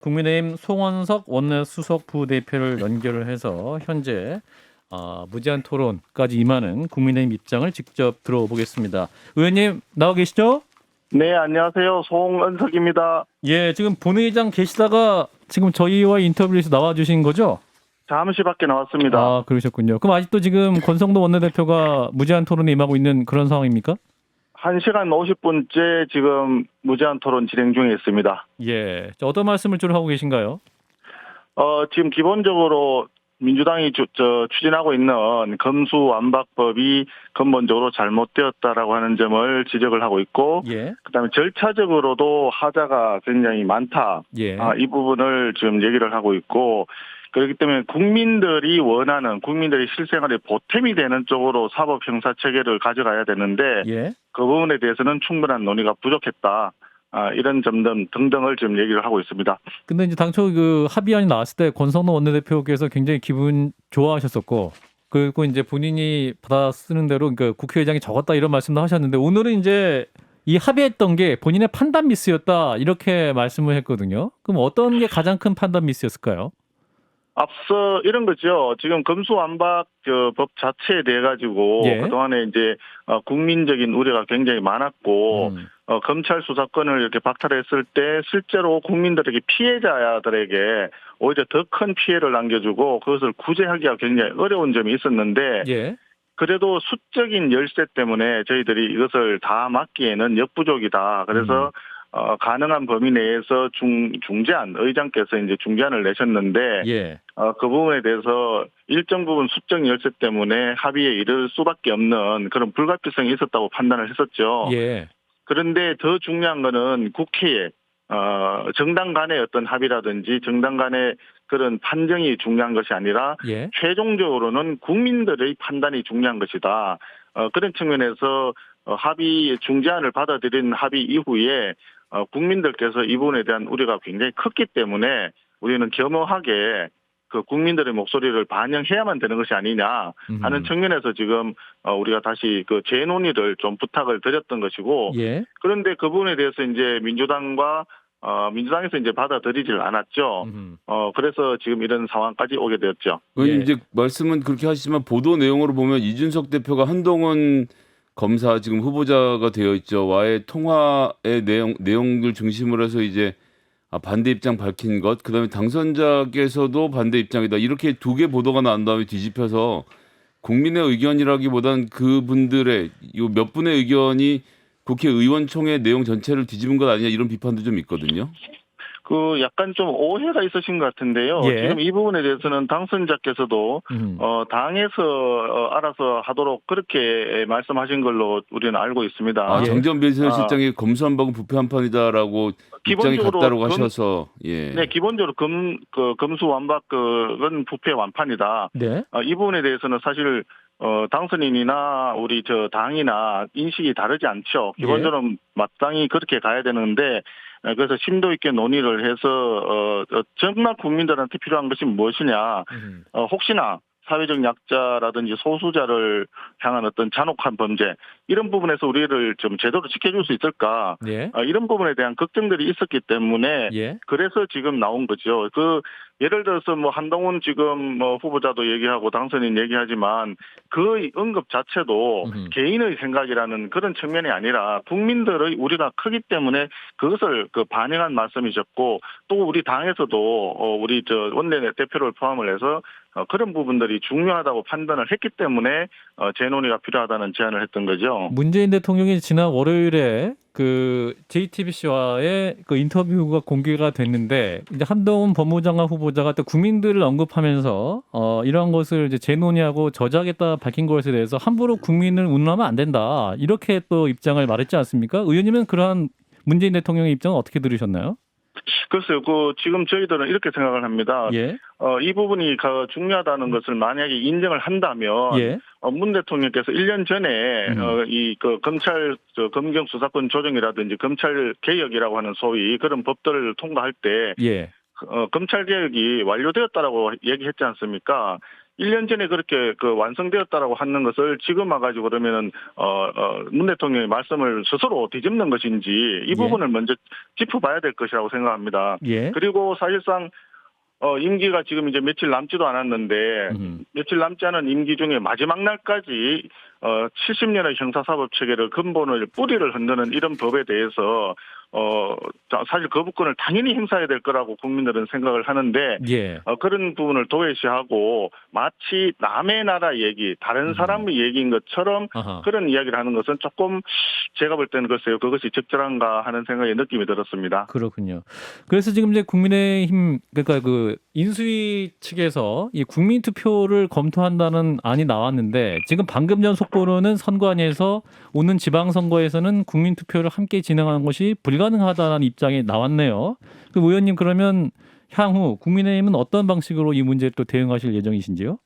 국민의힘 송원석 원내수석 부대표를 연결을 해서 현재 무제한 토론까지 임하는 국민의힘 입장을 직접 들어보겠습니다. 의원님 나와 계시죠? 네, 안녕하세요. 송은석입니다. 예, 지금 본회의장 계시다가 지금 저희와 인터뷰에서 나와주신 거죠? 잠시 밖에 나왔습니다. 아, 그러셨군요. 그럼 아직도 지금 권성도 원내대표가 무제한 토론에 임하고 있는 그런 상황입니까? 1시간 50분째 지금 무제한 토론 진행 중에 있습니다. 예, 어떤 말씀을 주로 하고 계신가요? 지금 기본적으로 민주당이 추진하고 있는 검수완박법이 근본적으로 잘못되었다라고 하는 점을 지적을 하고 있고, 예, 그다음에 절차적으로도 하자가 굉장히 많다. 예, 이 부분을 지금 얘기를 하고 있고, 그렇기 때문에 국민들이 원하는, 국민들의 실생활에 보탬이 되는 쪽으로 사법 형사 체계를 가져가야 되는데, 예. 그 부분에 대해서는 충분한 논의가 부족했다. 이런 점 등등을 지금 얘기를 하고 있습니다. 근데 이제 당초 그 합의안이 나왔을 때 권성동 원내대표께서 굉장히 기분 좋아하셨었고, 그리고 이제 본인이 받아 쓰는 대로 그러니까 국회의장이 적었다 이런 말씀도 하셨는데, 오늘은 이제 이 합의했던 게 본인의 판단 미스였다 이렇게 말씀을 했거든요. 그럼 어떤 게 가장 큰 판단 미스였을까요? 앞서 이런 거죠. 지금 검수완박 법 자체에 대해 가지고 예. 그동안에 이제 국민적인 우려가 굉장히 많았고, 검찰 수사권을 이렇게 박탈했을 때 실제로 국민들에게, 피해자들에게 오히려 더 큰 피해를 남겨주고 그것을 구제하기가 굉장히 어려운 점이 있었는데, 예. 그래도 수적인 열세 때문에 저희들이 이것을 다 막기에는 역부족이다. 그래서 가능한 범위 내에서 중재안, 의장께서 이제 중재안을 내셨는데, 예. 그 부분에 대해서 일정 부분 수적 열세 때문에 합의에 이를 수밖에 없는 그런 불가피성이 있었다고 판단을 했었죠. 예. 그런데 더 중요한 거는 국회에 정당 간의 어떤 합의라든지 정당 간의 그런 판정이 중요한 것이 아니라 예. 최종적으로는 국민들의 판단이 중요한 것이다. 그런 측면에서 합의 중재안을 받아들인 합의 이후에 국민들께서 이 부분에 대한 우려가 굉장히 컸기 때문에 우리는 겸허하게 그 국민들의 목소리를 반영해야만 되는 것이 아니냐 하는 측면에서 지금 우리가 다시 그 재논의를 좀 부탁을 드렸던 것이고, 예. 그런데 그 부분에 대해서 이제 민주당에서 이제 받아들이질 않았죠. 그래서 지금 이런 상황까지 오게 되었죠. 의원님 예. 이제 말씀은 그렇게 하시지만 보도 내용으로 보면 이준석 대표가 한동훈 검사 지금 후보자가 되어 있죠. 와의 통화의 내용들 중심으로 해서 이제 반대 입장 밝힌 것, 그다음에 당선자께서도 반대 입장이다. 이렇게 두 개 보도가 난 다음에 뒤집혀서 국민의 의견이라기보단 그분들의 요 몇 분의 의견이 국회의원총회 내용 전체를 뒤집은 것 아니냐 이런 비판도 좀 있거든요. 그 약간 좀 오해가 있으신 것 같은데요. 예. 지금 이 부분에 대해서는 당선자께서도 당에서 알아서 하도록 그렇게 말씀하신 걸로 우리는 알고 있습니다. 정전 비서실장이 검수완박은 부패 한판이다라고 입장이 기본적으로 같다고 하셔서 예. 네, 기본적으로 검수완박은 부패 완판이다. 네. 이 부분에 대해서는 사실 당선인이나 우리 당이나 인식이 다르지 않죠. 기본적으로 마땅히 그렇게 가야 되는데, 그래서 심도 있게 논의를 해서 정말 국민들한테 필요한 것이 무엇이냐, 혹시나 사회적 약자라든지 소수자를 향한 어떤 잔혹한 범죄, 이런 부분에서 우리를 좀 제대로 지켜줄 수 있을까, 예. 이런 부분에 대한 걱정들이 있었기 때문에 예. 그래서 지금 나온 거죠. 예를 들어서 한동훈 지금 후보자도 얘기하고 당선인 얘기하지만 그 언급 자체도 개인의 생각이라는 그런 측면이 아니라 국민들의 우려가 크기 때문에 그것을 반영한 말씀이셨고, 또 우리 당에서도 우리 원내 대표를 포함을 해서 그런 부분들이 중요하다고 판단을 했기 때문에 재논의가 필요하다는 제안을 했던 거죠. 문재인 대통령이 지난 월요일에 그 JTBC와의 그 인터뷰가 공개가 됐는데, 이제 한동훈 법무장관 후보자가 또 국민들을 언급하면서 이러한 것을 이제 재논의하고 저지하겠다 밝힌 것에 대해서 함부로 국민을 운운하면 안 된다 이렇게 또 입장을 말했지 않습니까? 의원님은 그러한 문재인 대통령의 입장은 어떻게 들으셨나요? 글쎄요, 지금 저희들은 이렇게 생각을 합니다. 예. 이 부분이 중요하다는 것을 만약에 인정을 한다면, 예. 문 대통령께서 1년 전에, 검찰, 검경 수사권 조정이라든지 검찰 개혁이라고 하는 소위 그런 법들을 통과할 때, 예. 검찰 개혁이 완료되었다라고 얘기했지 않습니까? 1년 전에 그렇게 그 완성되었다라고 하는 것을 지금 와가지고 그러면은 문 대통령의 말씀을 스스로 뒤집는 것인지 이 부분을 먼저 짚어봐야 될 것이라고 생각합니다. 예. 그리고 사실상 임기가 지금 이제 며칠 남지도 않았는데 며칠 남지 않은 임기 중에 마지막 날까지 70년의 형사사법 체계를 근본을 뿌리를 흔드는 이런 법에 대해서 사실 거부권을 당연히 행사해야 될 거라고 국민들은 생각을 하는데 예. 그런 부분을 도외시하고 마치 남의 나라 얘기, 다른 사람의 얘기인 것처럼 아하. 그런 이야기를 하는 것은 조금 제가 볼 때는 글쎄요 그것이 적절한가 하는 생각의 느낌이 들었습니다. 그렇군요. 그래서 지금 이제 국민의힘 그러니까 그 인수위 측에서 이 국민 투표를 검토한다는 안이 나왔는데 지금 방금 전 속보로는 선관위에서 오는 지방선거에서는 국민 투표를 함께 진행하는 것이 불가능하다는 입장이 나왔네요. 그 의원님 그러면 향후 국민의힘은 어떤 방식으로 이 문제에 또 대응하실 예정이신지요?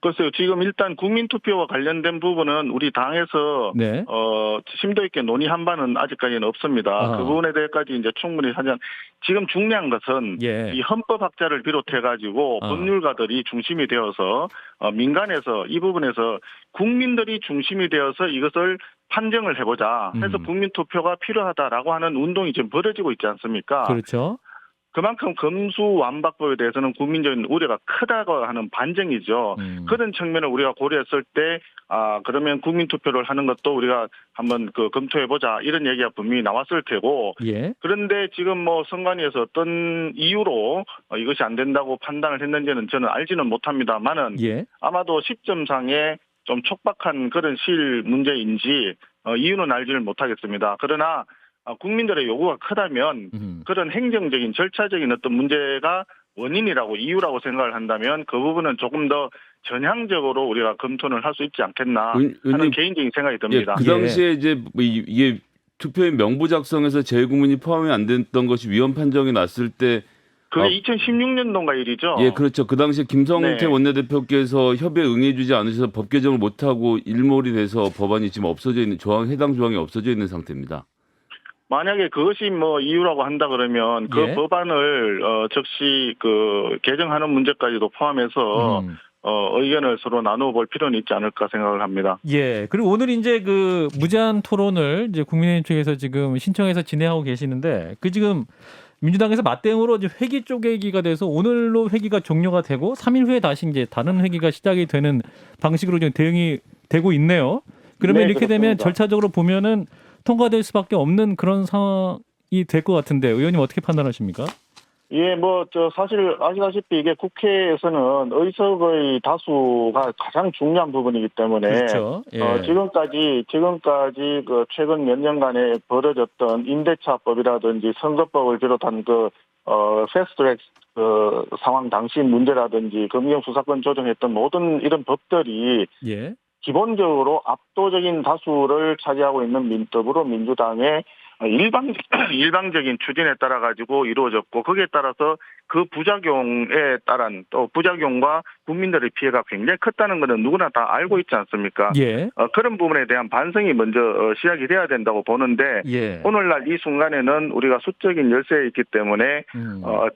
글쎄요. 지금 일단 국민투표와 관련된 부분은 우리 당에서 네. 심도 있게 논의한 바는 아직까지는 없습니다. 아하. 그 부분에 대해서까지 이제 충분히 하자. 지금 중요한 것은 예. 이 헌법학자를 비롯해 가지고 법률가들이 중심이 되어서 민간에서 이 부분에서 국민들이 중심이 되어서 이것을 판정을 해보자 해서 국민투표가 필요하다라고 하는 운동이 지금 벌어지고 있지 않습니까? 그렇죠. 그만큼 검수완박법에 대해서는 국민적인 우려가 크다고 하는 반증이죠. 그런 측면을 우리가 고려했을 때, 그러면 국민투표를 하는 것도 우리가 한번 검토해보자. 이런 얘기가 분명히 나왔을 테고. 예. 그런데 지금 뭐 선관위에서 어떤 이유로 이것이 안 된다고 판단을 했는지는 저는 알지는 못합니다만은 예. 아마도 시점상에 좀 촉박한 그런 실 문제인지 이유는 알지를 못하겠습니다. 그러나 국민들의 요구가 크다면 그런 행정적인 절차적인 어떤 문제가 원인이라고 이유라고 생각을 한다면 그 부분은 조금 더 전향적으로 우리가 검토를 할 수 있지 않겠나 하는 개인적인 생각이 듭니다. 예, 그 당시에 이제 이게 투표의 명부 작성에서 재구문이 포함이 안 됐던 것이 위헌 판정이 났을 때 그게 2016년도인가 일이죠. 예, 그렇죠. 그 당시에 김성태 원내대표께서 협의에 응해주지 않으셔서 법 개정을 못하고 일몰이 돼서 법안이 지금 없어져 있는 해당 조항이 없어져 있는 상태입니다. 만약에 그것이 뭐 이유라고 한다 그러면 그 법안을 즉시 개정하는 문제까지도 포함해서 의견을 서로 나누어 볼 필요는 있지 않을까 생각을 합니다. 예. 그리고 오늘 이제 그 무제한 토론을 이제 국민의힘 측에서 지금 신청해서 진행하고 계시는데 지금 민주당에서 맞대응으로 이제 회기 쪼개기가 돼서 오늘로 회기가 종료가 되고 3일 후에 다시 이제 다른 회기가 시작이 되는 방식으로 좀 대응이 되고 있네요. 그러면 네, 이렇게 그렇습니다. 되면 절차적으로 보면은 통과될 수밖에 없는 그런 상황이 될 것 같은데 의원님 어떻게 판단하십니까? 예, 사실 아시다시피 이게 국회에서는 의석의 다수가 가장 중요한 부분이기 때문에 그렇죠. 예. 지금까지 최근 몇 년간에 벌어졌던 임대차법이라든지 선거법을 비롯한 패스트트랙 상황 당시 문제라든지 검경수사권 조정했던 모든 이런 법들이 기본적으로 압도적인 다수를 차지하고 있는 더불어민주당의 일방적인 추진에 따라 가지고 이루어졌고 거기에 따라서 그 부작용에 따른 또 부작용과 국민들의 피해가 굉장히 컸다는 것은 누구나 다 알고 있지 않습니까? 그런 부분에 대한 반성이 먼저 시작이 돼야 된다고 보는데 오늘날 이 순간에는 우리가 수적인 열세에 있기 때문에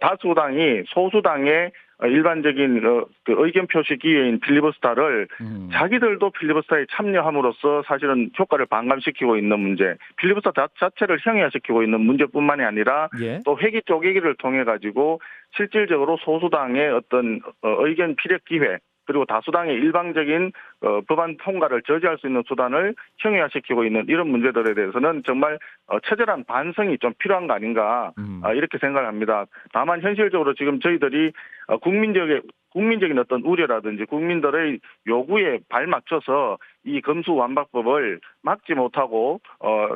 다수당이 소수당의 일반적인 의견 표시 기회인 필리버스터를 자기들도 필리버스터에 참여함으로써 사실은 효과를 반감시키고 있는 문제, 필리버스터 자체를 형해화시키고 있는 문제뿐만이 아니라 또 회기 쪼개기를 통해 가지고 실질적으로 소수당의 어떤 의견 피력 기회 그리고 다수당의 일방적인 법안 통과를 저지할 수 있는 수단을 형해화시키고 있는 이런 문제들에 대해서는 정말 처절한 반성이 좀 필요한 거 아닌가 이렇게 생각을 합니다. 다만 현실적으로 지금 저희들이 국민적인 어떤 우려라든지 국민들의 요구에 발맞춰서 이 검수완박법을 막지 못하고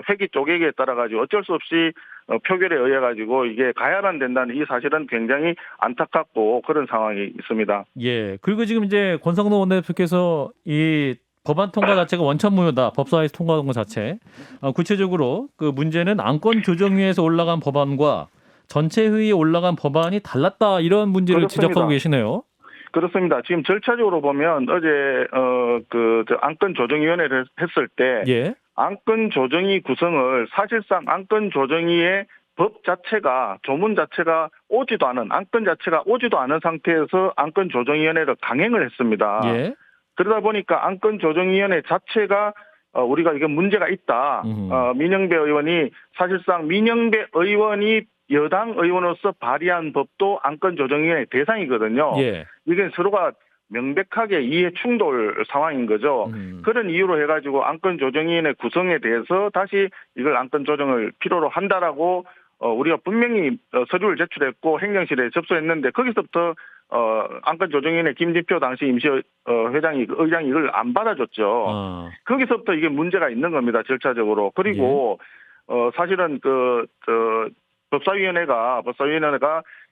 회기 쪼개기에 따라 가지고 어쩔 수 없이 표결에 의해 가지고 이게 가야만 된다는 이 사실은 굉장히 안타깝고 그런 상황이 있습니다. 예. 그리고 지금 이제 권성동 원내대표께서 이 법안 통과 자체가 원천무효다. 법사위에서 통과한 것 자체. 구체적으로 그 문제는 안건조정위에서 올라간 법안과 전체 회의에 올라간 법안이 달랐다. 이런 문제를 그렇습니다. 지적하고 계시네요. 그렇습니다. 지금 절차적으로 보면 어제 안건조정위원회를 했을 때 안건조정위 구성을 사실상 안건조정위의 법 자체가 조문 자체가 오지도 않은 안건 자체가 오지도 않은 상태에서 안건조정위원회를 강행을 했습니다. 예. 그러다 보니까 안건조정위원회 자체가 우리가 이게 문제가 있다. 민영배 의원이 사실상 민영배 의원이 여당 의원으로서 발의한 법도 안건조정위원회 대상이거든요. 예. 이게 서로가 명백하게 이해 충돌 상황인 거죠. 그런 이유로 해가지고 안건조정위원회 구성에 대해서 다시 이걸 안건조정을 필요로 한다라고 우리가 분명히 서류를 제출했고 행정실에 접수했는데 거기서부터 안건조정위원회 김진표 당시 임시회장이 의장이 이걸 안 받아줬죠. 거기서부터 이게 문제가 있는 겁니다. 절차적으로. 그리고 사실은 법사위원회가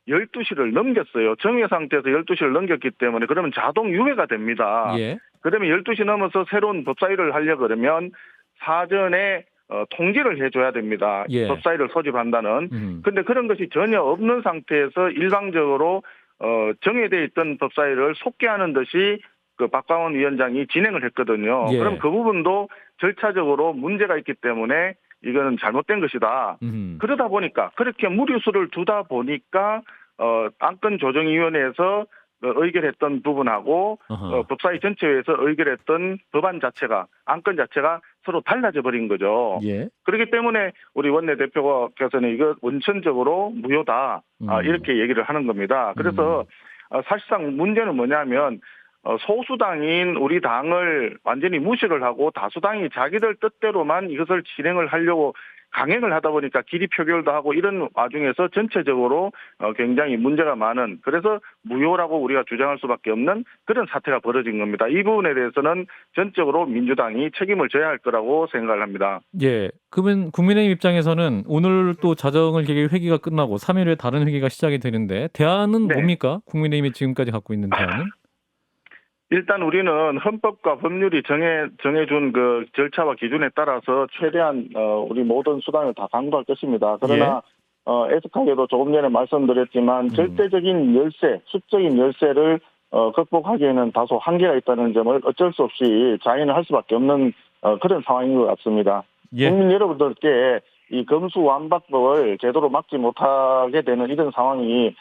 12시를 넘겼어요. 정회 상태에서 12시를 넘겼기 때문에 그러면 자동 유예가 됩니다. 예. 그러면 12시 넘어서 새로운 법사위를 하려고 그러면 사전에 통지를 해줘야 됩니다. 예. 법사위를 소집한다는. 근데 그런 것이 전혀 없는 상태에서 일방적으로 정해져 있던 법사위를 속개하는 듯이 그 박광원 위원장이 진행을 했거든요. 예. 그럼 그 부분도 절차적으로 문제가 있기 때문에 이거는 잘못된 것이다. 그러다 보니까 그렇게 무리수를 두다 보니까 안건조정위원회에서 의결했던 부분하고 법사위 전체회에서 의결했던 법안 자체가 안건 자체가 서로 달라져 버린 거죠. 예. 그렇기 때문에 우리 원내대표께서는 이거 원천적으로 무효다 이렇게 얘기를 하는 겁니다. 그래서 사실상 문제는 뭐냐면 소수당인 우리 당을 완전히 무시를 하고 다수당이 자기들 뜻대로만 이것을 진행을 하려고 강행을 하다 보니까 기리 표결도 하고 이런 와중에서 전체적으로 굉장히 문제가 많은 그래서 무효라고 우리가 주장할 수밖에 없는 그런 사태가 벌어진 겁니다. 이 부분에 대해서는 전적으로 민주당이 책임을 져야 할 거라고 생각을 합니다. 예. 그러면 국민의힘 입장에서는 오늘 또 자정을 계획 회기가 끝나고 3일 후에 다른 회기가 시작이 되는데 대안은 네. 뭡니까? 국민의힘이 지금까지 갖고 있는 대안은? 일단 우리는 헌법과 법률이 정해준 그 절차와 기준에 따라서 최대한 우리 모든 수단을 다 강구할 것입니다. 그러나 애석하게도 조금 전에 말씀드렸지만 절대적인 열세, 수적인 열세를 극복하기에는 다소 한계가 있다는 점을 어쩔 수 없이 자인을 할 수밖에 없는 그런 상황인 것 같습니다. 예. 국민 여러분들께 이 검수완박법을 제대로 막지 못하게 되는 이런 상황이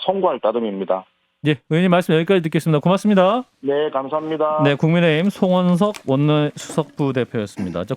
송구할 따름입니다. 예, 의원님 말씀 여기까지 듣겠습니다. 고맙습니다. 네, 감사합니다. 네, 국민의힘 송원석 원내수석부 대표였습니다. 자,